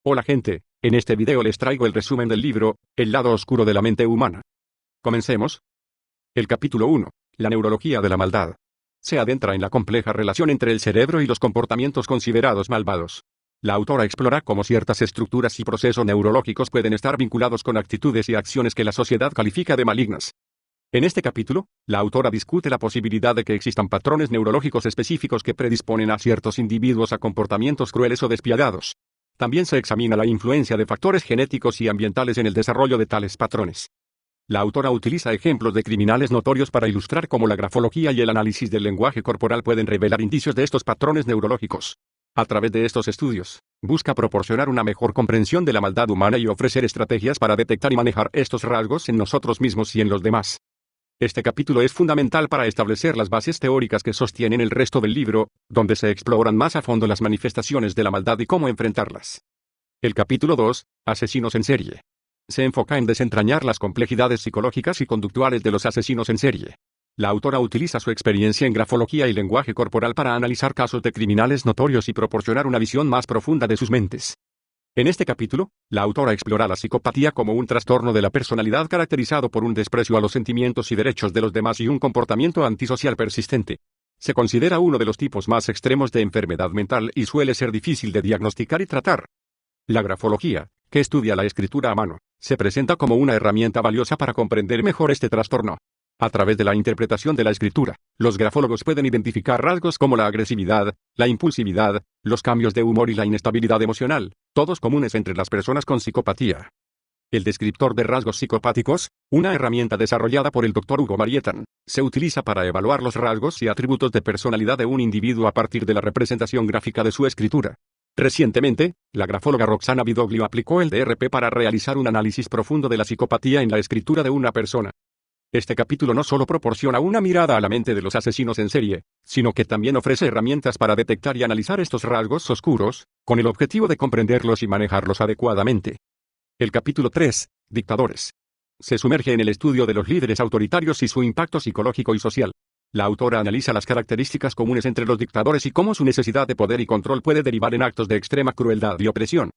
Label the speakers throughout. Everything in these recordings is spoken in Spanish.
Speaker 1: Hola gente, en este video les traigo el resumen del libro, El lado oscuro de la mente humana. Comencemos. El capítulo 1. La neurología de la maldad. Se adentra en la compleja relación entre el cerebro y los comportamientos considerados malvados. La autora explora cómo ciertas estructuras y procesos neurológicos pueden estar vinculados con actitudes y acciones que la sociedad califica de malignas. En este capítulo, la autora discute la posibilidad de que existan patrones neurológicos específicos que predisponen a ciertos individuos a comportamientos crueles o despiadados. También se examina la influencia de factores genéticos y ambientales en el desarrollo de tales patrones. La autora utiliza ejemplos de criminales notorios para ilustrar cómo la grafología y el análisis del lenguaje corporal pueden revelar indicios de estos patrones neurológicos. A través de estos estudios, busca proporcionar una mejor comprensión de la maldad humana y ofrecer estrategias para detectar y manejar estos rasgos en nosotros mismos y en los demás. Este capítulo es fundamental para establecer las bases teóricas que sostienen el resto del libro, donde se exploran más a fondo las manifestaciones de la maldad y cómo enfrentarlas. El capítulo 2, Asesinos en serie. Se enfoca en desentrañar las complejidades psicológicas y conductuales de los asesinos en serie. La autora utiliza su experiencia en grafología y lenguaje corporal para analizar casos de criminales notorios y proporcionar una visión más profunda de sus mentes. En este capítulo, la autora explora la psicopatía como un trastorno de la personalidad caracterizado por un desprecio a los sentimientos y derechos de los demás y un comportamiento antisocial persistente. Se considera uno de los tipos más extremos de enfermedad mental y suele ser difícil de diagnosticar y tratar. La grafología, que estudia la escritura a mano, se presenta como una herramienta valiosa para comprender mejor este trastorno. A través de la interpretación de la escritura, los grafólogos pueden identificar rasgos como la agresividad, la impulsividad, los cambios de humor y la inestabilidad emocional, todos comunes entre las personas con psicopatía. El descriptor de rasgos psicopáticos, una herramienta desarrollada por el Dr. Hugo Marietan, se utiliza para evaluar los rasgos y atributos de personalidad de un individuo a partir de la representación gráfica de su escritura. Recientemente, la grafóloga Roxana Vidoglio aplicó el DRP para realizar un análisis profundo de la psicopatía en la escritura de una persona. Este capítulo no solo proporciona una mirada a la mente de los asesinos en serie, sino que también ofrece herramientas para detectar y analizar estos rasgos oscuros, con el objetivo de comprenderlos y manejarlos adecuadamente. El capítulo 3, Dictadores. Se sumerge en el estudio de los líderes autoritarios y su impacto psicológico y social. La autora analiza las características comunes entre los dictadores y cómo su necesidad de poder y control puede derivar en actos de extrema crueldad y opresión.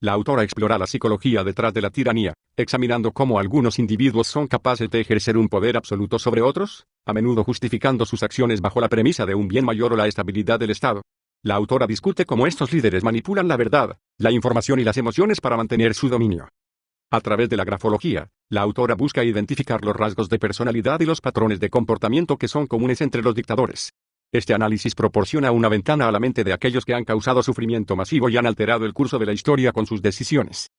Speaker 1: La autora explora la psicología detrás de la tiranía, examinando cómo algunos individuos son capaces de ejercer un poder absoluto sobre otros, a menudo justificando sus acciones bajo la premisa de un bien mayor o la estabilidad del Estado. La autora discute cómo estos líderes manipulan la verdad, la información y las emociones para mantener su dominio. A través de la grafología, la autora busca identificar los rasgos de personalidad y los patrones de comportamiento que son comunes entre los dictadores. Este análisis proporciona una ventana a la mente de aquellos que han causado sufrimiento masivo y han alterado el curso de la historia con sus decisiones.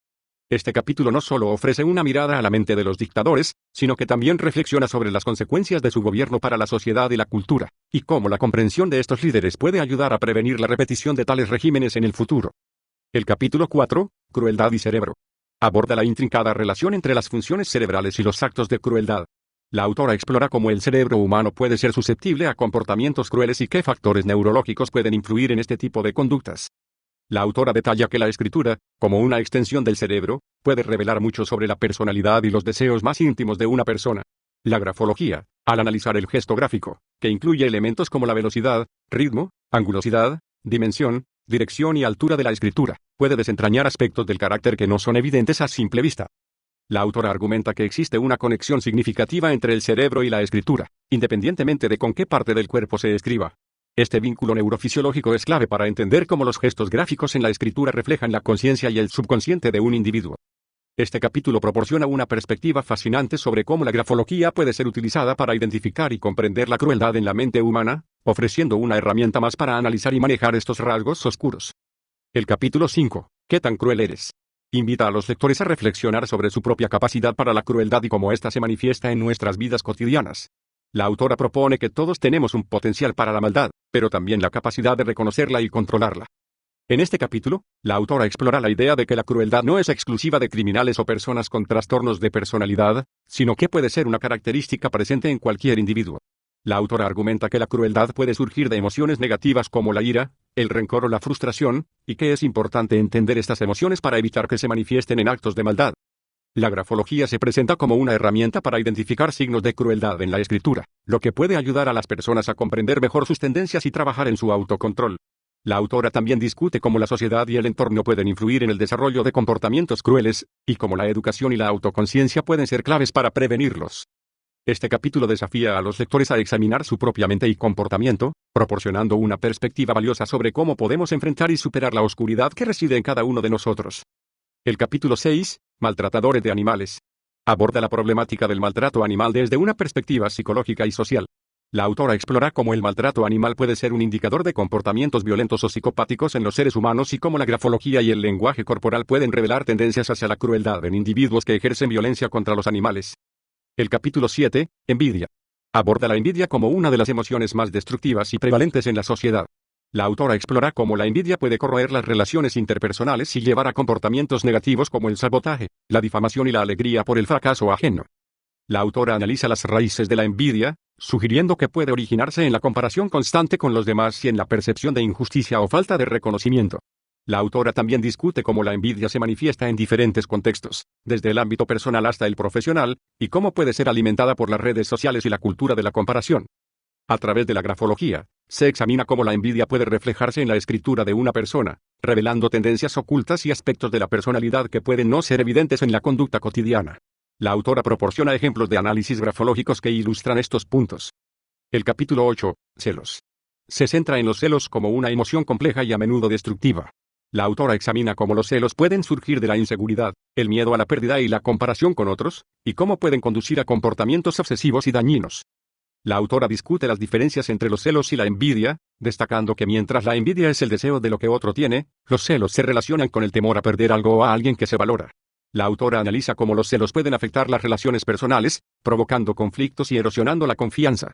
Speaker 1: Este capítulo no solo ofrece una mirada a la mente de los dictadores, sino que también reflexiona sobre las consecuencias de su gobierno para la sociedad y la cultura, y cómo la comprensión de estos líderes puede ayudar a prevenir la repetición de tales regímenes en el futuro. El capítulo 4, Crueldad y cerebro. Aborda la intrincada relación entre las funciones cerebrales y los actos de crueldad. La autora explora cómo el cerebro humano puede ser susceptible a comportamientos crueles y qué factores neurológicos pueden influir en este tipo de conductas. La autora detalla que la escritura, como una extensión del cerebro, puede revelar mucho sobre la personalidad y los deseos más íntimos de una persona. La grafología, al analizar el gesto gráfico, que incluye elementos como la velocidad, ritmo, angulosidad, dimensión, dirección y altura de la escritura, puede desentrañar aspectos del carácter que no son evidentes a simple vista. La autora argumenta que existe una conexión significativa entre el cerebro y la escritura, independientemente de con qué parte del cuerpo se escriba. Este vínculo neurofisiológico es clave para entender cómo los gestos gráficos en la escritura reflejan la conciencia y el subconsciente de un individuo. Este capítulo proporciona una perspectiva fascinante sobre cómo la grafología puede ser utilizada para identificar y comprender la crueldad en la mente humana, ofreciendo una herramienta más para analizar y manejar estos rasgos oscuros. El capítulo 5, ¿Qué tan cruel eres? Invita a los lectores a reflexionar sobre su propia capacidad para la crueldad y cómo ésta se manifiesta en nuestras vidas cotidianas. La autora propone que todos tenemos un potencial para la maldad, pero también la capacidad de reconocerla y controlarla. En este capítulo, la autora explora la idea de que la crueldad no es exclusiva de criminales o personas con trastornos de personalidad, sino que puede ser una característica presente en cualquier individuo. La autora argumenta que la crueldad puede surgir de emociones negativas como la ira, el rencor o la frustración, y que es importante entender estas emociones para evitar que se manifiesten en actos de maldad. La grafología se presenta como una herramienta para identificar signos de crueldad en la escritura, lo que puede ayudar a las personas a comprender mejor sus tendencias y trabajar en su autocontrol. La autora también discute cómo la sociedad y el entorno pueden influir en el desarrollo de comportamientos crueles, y cómo la educación y la autoconciencia pueden ser claves para prevenirlos. Este capítulo desafía a los lectores a examinar su propia mente y comportamiento, proporcionando una perspectiva valiosa sobre cómo podemos enfrentar y superar la oscuridad que reside en cada uno de nosotros. El capítulo 6, Maltratadores de animales, aborda la problemática del maltrato animal desde una perspectiva psicológica y social. La autora explora cómo el maltrato animal puede ser un indicador de comportamientos violentos o psicopáticos en los seres humanos y cómo la grafología y el lenguaje corporal pueden revelar tendencias hacia la crueldad en individuos que ejercen violencia contra los animales. El capítulo 7, Envidia, aborda la envidia como una de las emociones más destructivas y prevalentes en la sociedad. La autora explora cómo la envidia puede corroer las relaciones interpersonales y llevar a comportamientos negativos como el sabotaje, la difamación y la alegría por el fracaso ajeno. La autora analiza las raíces de la envidia, sugiriendo que puede originarse en la comparación constante con los demás y en la percepción de injusticia o falta de reconocimiento. La autora también discute cómo la envidia se manifiesta en diferentes contextos, desde el ámbito personal hasta el profesional, y cómo puede ser alimentada por las redes sociales y la cultura de la comparación. A través de la grafología, se examina cómo la envidia puede reflejarse en la escritura de una persona, revelando tendencias ocultas y aspectos de la personalidad que pueden no ser evidentes en la conducta cotidiana. La autora proporciona ejemplos de análisis grafológicos que ilustran estos puntos. El capítulo 8, Celos, se centra en los celos como una emoción compleja y a menudo destructiva. La autora examina cómo los celos pueden surgir de la inseguridad, el miedo a la pérdida y la comparación con otros, y cómo pueden conducir a comportamientos obsesivos y dañinos. La autora discute las diferencias entre los celos y la envidia, destacando que mientras la envidia es el deseo de lo que otro tiene, los celos se relacionan con el temor a perder algo o a alguien que se valora. La autora analiza cómo los celos pueden afectar las relaciones personales, provocando conflictos y erosionando la confianza.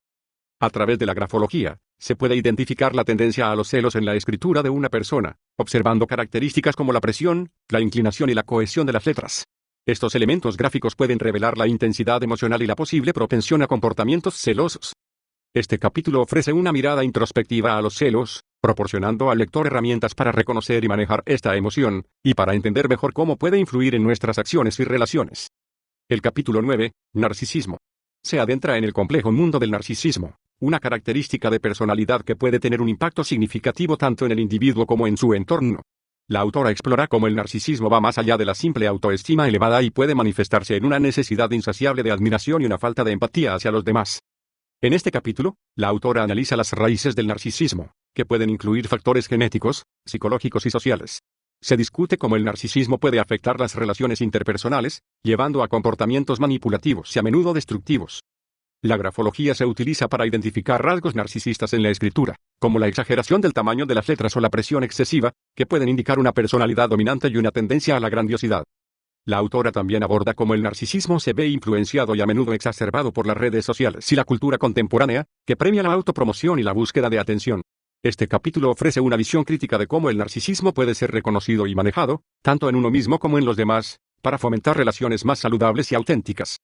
Speaker 1: A través de la grafología, se puede identificar la tendencia a los celos en la escritura de una persona, observando características como la presión, la inclinación y la cohesión de las letras. Estos elementos gráficos pueden revelar la intensidad emocional y la posible propensión a comportamientos celosos. Este capítulo ofrece una mirada introspectiva a los celos, proporcionando al lector herramientas para reconocer y manejar esta emoción, y para entender mejor cómo puede influir en nuestras acciones y relaciones. El capítulo 9, Narcisismo, se adentra en el complejo mundo del narcisismo, una característica de personalidad que puede tener un impacto significativo tanto en el individuo como en su entorno. La autora explora cómo el narcisismo va más allá de la simple autoestima elevada y puede manifestarse en una necesidad insaciable de admiración y una falta de empatía hacia los demás. En este capítulo, la autora analiza las raíces del narcisismo, que pueden incluir factores genéticos, psicológicos y sociales. Se discute cómo el narcisismo puede afectar las relaciones interpersonales, llevando a comportamientos manipulativos y a menudo destructivos. La grafología se utiliza para identificar rasgos narcisistas en la escritura, como la exageración del tamaño de las letras o la presión excesiva, que pueden indicar una personalidad dominante y una tendencia a la grandiosidad. La autora también aborda cómo el narcisismo se ve influenciado y a menudo exacerbado por las redes sociales y la cultura contemporánea, que premia la autopromoción y la búsqueda de atención. Este capítulo ofrece una visión crítica de cómo el narcisismo puede ser reconocido y manejado, tanto en uno mismo como en los demás, para fomentar relaciones más saludables y auténticas.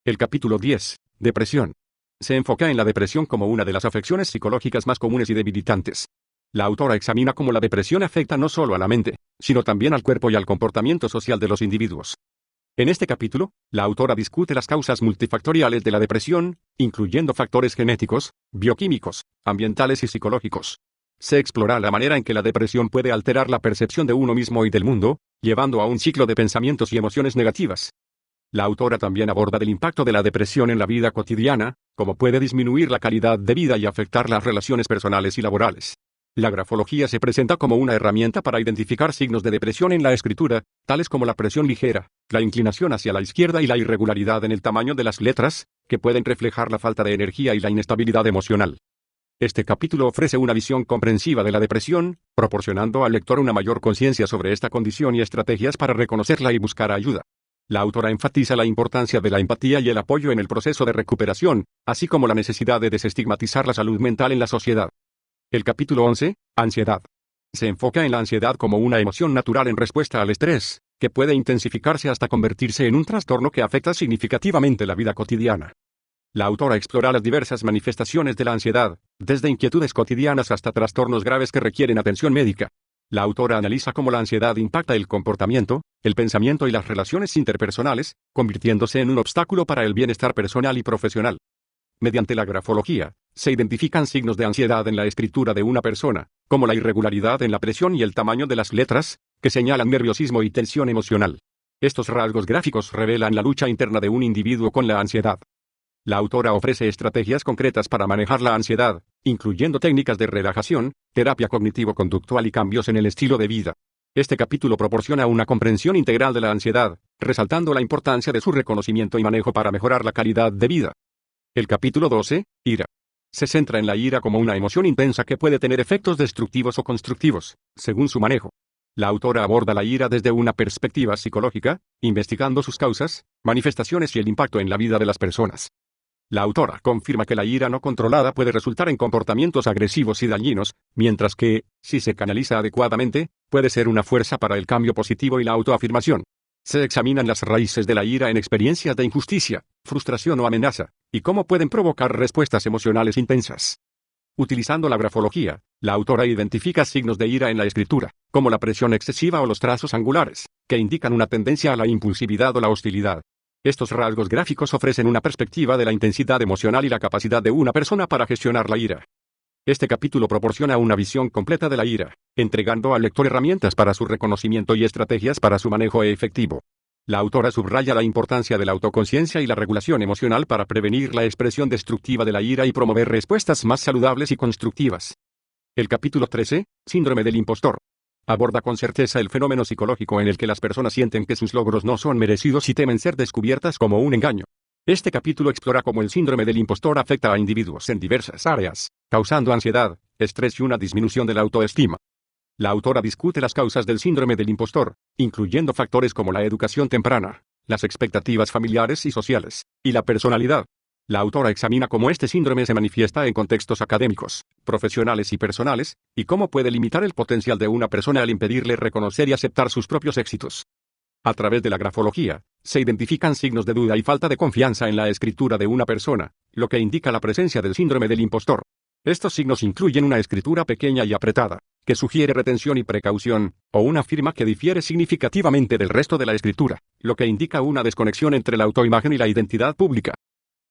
Speaker 1: El capítulo 10, Depresión, se enfoca en la depresión como una de las afecciones psicológicas más comunes y debilitantes. La autora examina cómo la depresión afecta no solo a la mente, sino también al cuerpo y al comportamiento social de los individuos. En este capítulo, la autora discute las causas multifactoriales de la depresión, incluyendo factores genéticos, bioquímicos, ambientales y psicológicos. Se explora la manera en que la depresión puede alterar la percepción de uno mismo y del mundo, llevando a un ciclo de pensamientos y emociones negativas. La autora también aborda el impacto de la depresión en la vida cotidiana, cómo puede disminuir la calidad de vida y afectar las relaciones personales y laborales. La grafología se presenta como una herramienta para identificar signos de depresión en la escritura, tales como la presión ligera, la inclinación hacia la izquierda y la irregularidad en el tamaño de las letras, que pueden reflejar la falta de energía y la inestabilidad emocional. Este capítulo ofrece una visión comprensiva de la depresión, proporcionando al lector una mayor conciencia sobre esta condición y estrategias para reconocerla y buscar ayuda. La autora enfatiza la importancia de la empatía y el apoyo en el proceso de recuperación, así como la necesidad de desestigmatizar la salud mental en la sociedad. El capítulo 11, Ansiedad, se enfoca en la ansiedad como una emoción natural en respuesta al estrés, que puede intensificarse hasta convertirse en un trastorno que afecta significativamente la vida cotidiana. La autora explora las diversas manifestaciones de la ansiedad, desde inquietudes cotidianas hasta trastornos graves que requieren atención médica. La autora analiza cómo la ansiedad impacta el comportamiento, el pensamiento y las relaciones interpersonales, convirtiéndose en un obstáculo para el bienestar personal y profesional. Mediante la grafología, se identifican signos de ansiedad en la escritura de una persona, como la irregularidad en la presión y el tamaño de las letras, que señalan nerviosismo y tensión emocional. Estos rasgos gráficos revelan la lucha interna de un individuo con la ansiedad. La autora ofrece estrategias concretas para manejar la ansiedad, incluyendo técnicas de relajación, terapia cognitivo-conductual y cambios en el estilo de vida. Este capítulo proporciona una comprensión integral de la ansiedad, resaltando la importancia de su reconocimiento y manejo para mejorar la calidad de vida. El capítulo 12, ira. Se centra en la ira como una emoción intensa que puede tener efectos destructivos o constructivos, según su manejo. La autora aborda la ira desde una perspectiva psicológica, investigando sus causas, manifestaciones y el impacto en la vida de las personas. La autora confirma que la ira no controlada puede resultar en comportamientos agresivos y dañinos, mientras que, si se canaliza adecuadamente, puede ser una fuerza para el cambio positivo y la autoafirmación. Se examinan las raíces de la ira en experiencias de injusticia, frustración o amenaza, y cómo pueden provocar respuestas emocionales intensas. Utilizando la grafología, la autora identifica signos de ira en la escritura, como la presión excesiva o los trazos angulares, que indican una tendencia a la impulsividad o la hostilidad. Estos rasgos gráficos ofrecen una perspectiva de la intensidad emocional y la capacidad de una persona para gestionar la ira. Este capítulo proporciona una visión completa de la ira, entregando al lector herramientas para su reconocimiento y estrategias para su manejo efectivo. La autora subraya la importancia de la autoconciencia y la regulación emocional para prevenir la expresión destructiva de la ira y promover respuestas más saludables y constructivas. El capítulo 13, Síndrome del impostor. Aborda con certeza el fenómeno psicológico en el que las personas sienten que sus logros no son merecidos y temen ser descubiertas como un engaño. Este capítulo explora cómo el síndrome del impostor afecta a individuos en diversas áreas, causando ansiedad, estrés y una disminución de la autoestima. La autora discute las causas del síndrome del impostor, incluyendo factores como la educación temprana, las expectativas familiares y sociales, y la personalidad. La autora examina cómo este síndrome se manifiesta en contextos académicos, profesionales y personales, y cómo puede limitar el potencial de una persona al impedirle reconocer y aceptar sus propios éxitos. A través de la grafología, se identifican signos de duda y falta de confianza en la escritura de una persona, lo que indica la presencia del síndrome del impostor. Estos signos incluyen una escritura pequeña y apretada, que sugiere retención y precaución, o una firma que difiere significativamente del resto de la escritura, lo que indica una desconexión entre la autoimagen y la identidad pública.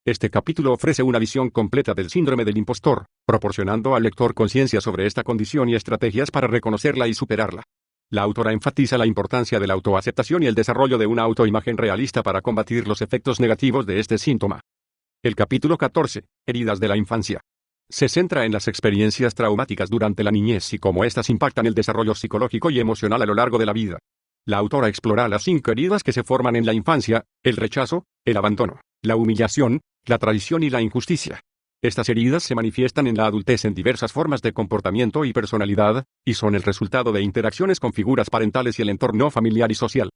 Speaker 1: Este capítulo ofrece una visión completa del síndrome del impostor, proporcionando al lector conciencia sobre esta condición y estrategias para reconocerla y superarla. La autora enfatiza la importancia de la autoaceptación y el desarrollo de una autoimagen realista para combatir los efectos negativos de este síntoma. El capítulo 14, Heridas de la infancia. Se centra en las experiencias traumáticas durante la niñez y cómo éstas impactan el desarrollo psicológico y emocional a lo largo de la vida. La autora explora las 5 heridas que se forman en la infancia: el rechazo, el abandono, la humillación, la traición y la injusticia. Estas heridas se manifiestan en la adultez en diversas formas de comportamiento y personalidad, y son el resultado de interacciones con figuras parentales y el entorno familiar y social.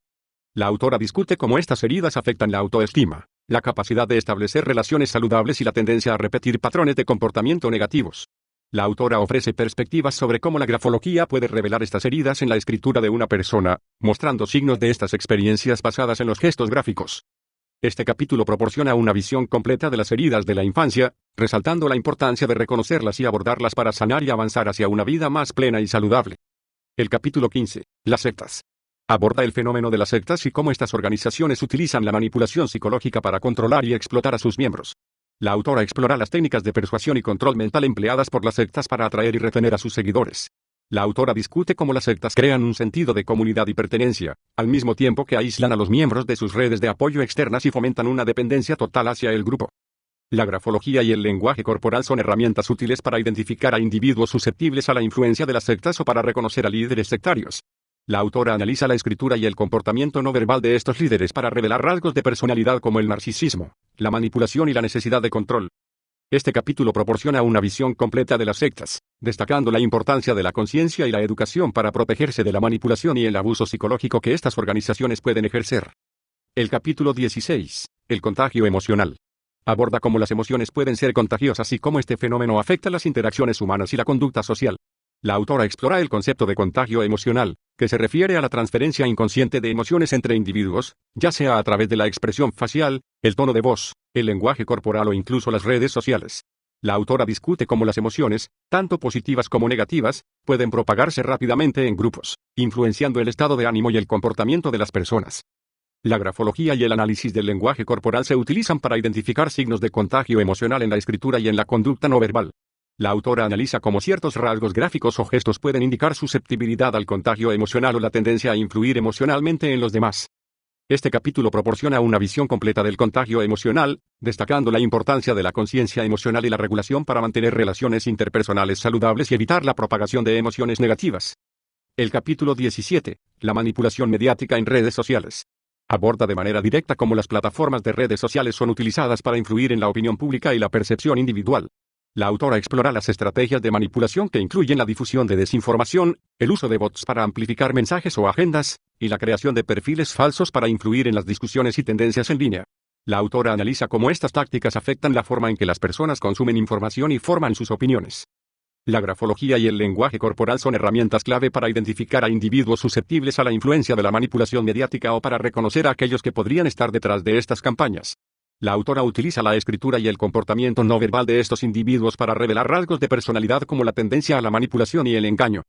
Speaker 1: La autora discute cómo estas heridas afectan la autoestima, la capacidad de establecer relaciones saludables y la tendencia a repetir patrones de comportamiento negativos. La autora ofrece perspectivas sobre cómo la grafología puede revelar estas heridas en la escritura de una persona, mostrando signos de estas experiencias basadas en los gestos gráficos. Este capítulo proporciona una visión completa de las heridas de la infancia, resaltando la importancia de reconocerlas y abordarlas para sanar y avanzar hacia una vida más plena y saludable. El capítulo 15, las sectas. Aborda el fenómeno de las sectas y cómo estas organizaciones utilizan la manipulación psicológica para controlar y explotar a sus miembros. La autora explora las técnicas de persuasión y control mental empleadas por las sectas para atraer y retener a sus seguidores. La autora discute cómo las sectas crean un sentido de comunidad y pertenencia, al mismo tiempo que aíslan a los miembros de sus redes de apoyo externas y fomentan una dependencia total hacia el grupo. La grafología y el lenguaje corporal son herramientas útiles para identificar a individuos susceptibles a la influencia de las sectas o para reconocer a líderes sectarios. La autora analiza la escritura y el comportamiento no verbal de estos líderes para revelar rasgos de personalidad como el narcisismo, la manipulación y la necesidad de control. Este capítulo proporciona una visión completa de las sectas, destacando la importancia de la conciencia y la educación para protegerse de la manipulación y el abuso psicológico que estas organizaciones pueden ejercer. El capítulo 16, el contagio emocional. Aborda cómo las emociones pueden ser contagiosas y cómo este fenómeno afecta las interacciones humanas y la conducta social. La autora explora el concepto de contagio emocional, que se refiere a la transferencia inconsciente de emociones entre individuos, ya sea a través de la expresión facial, el tono de voz, el lenguaje corporal o incluso las redes sociales. La autora discute cómo las emociones, tanto positivas como negativas, pueden propagarse rápidamente en grupos, influenciando el estado de ánimo y el comportamiento de las personas. La grafología y el análisis del lenguaje corporal se utilizan para identificar signos de contagio emocional en la escritura y en la conducta no verbal. La autora analiza cómo ciertos rasgos gráficos o gestos pueden indicar susceptibilidad al contagio emocional o la tendencia a influir emocionalmente en los demás. Este capítulo proporciona una visión completa del contagio emocional, destacando la importancia de la conciencia emocional y la regulación para mantener relaciones interpersonales saludables y evitar la propagación de emociones negativas. El capítulo 17. La manipulación mediática en redes sociales. Aborda de manera directa cómo las plataformas de redes sociales son utilizadas para influir en la opinión pública y la percepción individual. La autora explora las estrategias de manipulación que incluyen la difusión de desinformación, el uso de bots para amplificar mensajes o agendas, y la creación de perfiles falsos para influir en las discusiones y tendencias en línea. La autora analiza cómo estas tácticas afectan la forma en que las personas consumen información y forman sus opiniones. La grafología y el lenguaje corporal son herramientas clave para identificar a individuos susceptibles a la influencia de la manipulación mediática o para reconocer a aquellos que podrían estar detrás de estas campañas. La autora utiliza la escritura y el comportamiento no verbal de estos individuos para revelar rasgos de personalidad como la tendencia a la manipulación y el engaño.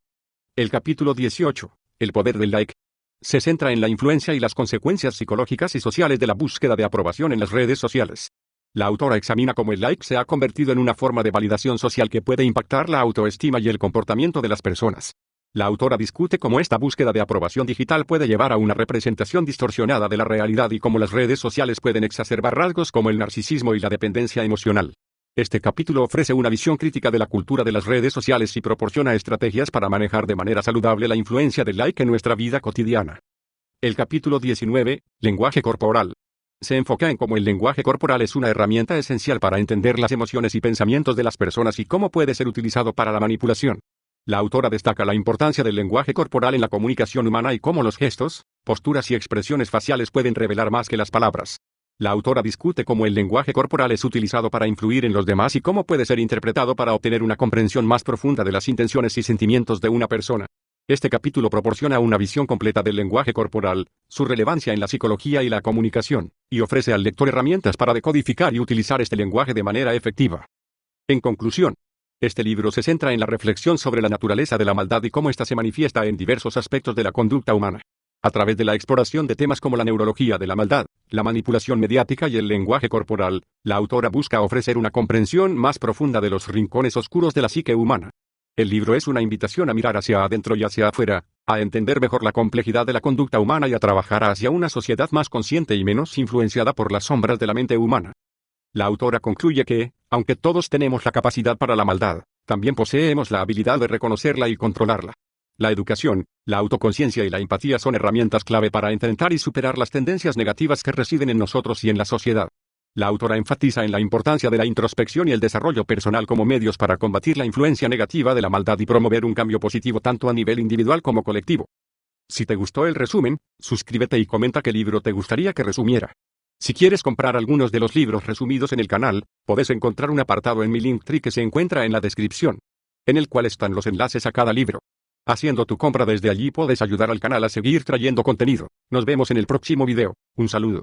Speaker 1: El capítulo 18. El poder del like. Se centra en la influencia y las consecuencias psicológicas y sociales de la búsqueda de aprobación en las redes sociales. La autora examina cómo el like se ha convertido en una forma de validación social que puede impactar la autoestima y el comportamiento de las personas. La autora discute cómo esta búsqueda de aprobación digital puede llevar a una representación distorsionada de la realidad y cómo las redes sociales pueden exacerbar rasgos como el narcisismo y la dependencia emocional. Este capítulo ofrece una visión crítica de la cultura de las redes sociales y proporciona estrategias para manejar de manera saludable la influencia del like en nuestra vida cotidiana. El capítulo 19. Lenguaje corporal. Se enfoca en cómo el lenguaje corporal es una herramienta esencial para entender las emociones y pensamientos de las personas y cómo puede ser utilizado para la manipulación. La autora destaca la importancia del lenguaje corporal en la comunicación humana y cómo los gestos, posturas y expresiones faciales pueden revelar más que las palabras. La autora discute cómo el lenguaje corporal es utilizado para influir en los demás y cómo puede ser interpretado para obtener una comprensión más profunda de las intenciones y sentimientos de una persona. Este capítulo proporciona una visión completa del lenguaje corporal, su relevancia en la psicología y la comunicación, y ofrece al lector herramientas para decodificar y utilizar este lenguaje de manera efectiva. En conclusión, este libro se centra en la reflexión sobre la naturaleza de la maldad y cómo ésta se manifiesta en diversos aspectos de la conducta humana. A través de la exploración de temas como la neurología de la maldad, la manipulación mediática y el lenguaje corporal, la autora busca ofrecer una comprensión más profunda de los rincones oscuros de la psique humana. El libro es una invitación a mirar hacia adentro y hacia afuera, a entender mejor la complejidad de la conducta humana y a trabajar hacia una sociedad más consciente y menos influenciada por las sombras de la mente humana. La autora concluye que, aunque todos tenemos la capacidad para la maldad, también poseemos la habilidad de reconocerla y controlarla. La educación, la autoconciencia y la empatía son herramientas clave para enfrentar y superar las tendencias negativas que residen en nosotros y en la sociedad. La autora enfatiza en la importancia de la introspección y el desarrollo personal como medios para combatir la influencia negativa de la maldad y promover un cambio positivo tanto a nivel individual como colectivo. Si te gustó el resumen, suscríbete y comenta qué libro te gustaría que resumiera. Si quieres comprar algunos de los libros resumidos en el canal, puedes encontrar un apartado en mi Linktree que se encuentra en la descripción, en el cual están los enlaces a cada libro. Haciendo tu compra desde allí puedes ayudar al canal a seguir trayendo contenido. Nos vemos en el próximo video. Un saludo.